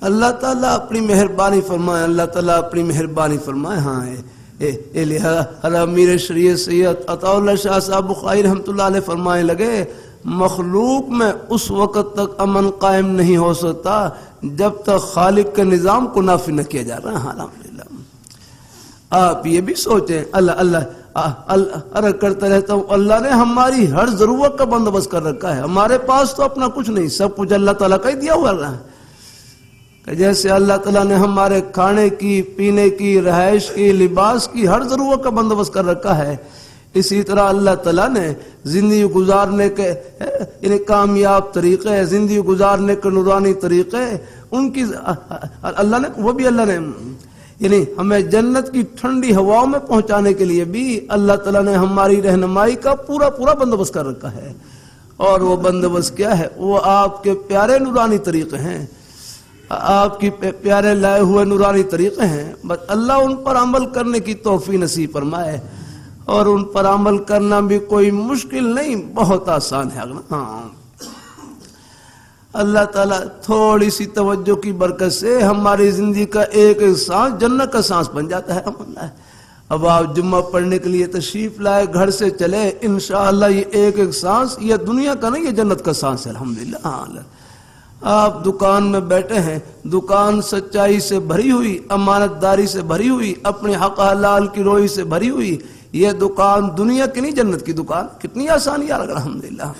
اللہ تعالیٰ اپنی مہربانی فرمائے، اللہ تعالیٰ اپنی مہربانی فرمائے۔ ہاں لہذا امیر شریعت سید عطا اللہ شاہ صاحب بخاری رحمۃ اللہ علیہ فرمائے لگے، مخلوق میں اس وقت تک امن قائم نہیں ہو سکتا جب تک خالق کے نظام کو نافذ نہ کیا جا رہا ہے۔ الحمدللہ آپ یہ بھی سوچیں، اللہ کرتا رہتا ہوں، اللہ نے ہماری ہر ضرورت کا بندوبست کر رکھا ہے۔ ہمارے پاس تو اپنا کچھ نہیں، سب کچھ اللہ تعالیٰ کا ہی دیا ہوا ہے۔ کہ جیسے اللہ تعالیٰ نے ہمارے کھانے کی، پینے کی، رہائش کی، لباس کی ہر ضرورت کا بندوبست کر رکھا ہے، اسی طرح اللہ تعالیٰ نے زندگی گزارنے کے یعنی کامیاب طریقے، زندگی گزارنے کے نورانی طریقے ان کی اللہ نے وہ بھی اللہ نے یعنی ہمیں جنت کی ٹھنڈی ہواؤں میں پہنچانے کے لیے بھی اللہ تعالیٰ نے ہماری رہنمائی کا پورا بندوبست کر رکھا ہے۔ اور وہ بندوبست کیا ہے؟ وہ آپ کے پیارے نورانی طریقے ہیں، آپ کی پیارے لائے ہوئے نورانی طریقے ہیں۔ بس اللہ ان پر عمل کرنے کی توفیق نصیب فرمائے، اور ان پر عمل کرنا بھی کوئی مشکل نہیں، بہت آسان ہے۔ ہاں اللہ تعالیٰ تھوڑی سی توجہ کی برکت سے ہماری زندگی کا ایک ایک سانس جنت کا سانس بن جاتا ہے۔ اب آپ جمعہ پڑھنے کے لیے تشریف لائے، گھر سے چلے، انشاءاللہ یہ ایک ایک سانس یہ دنیا کا نہیں، یہ جنت کا سانس ہے۔ الحمدللہ آپ دکان میں بیٹھے ہیں، دکان سچائی سے بھری ہوئی، امانت داری سے بھری ہوئی، اپنے حق حلال کی روئی سے بھری ہوئی، یہ دکان دنیا کی نہیں جنت کی دکان، کتنی آسانی ہے۔ الحمدللہ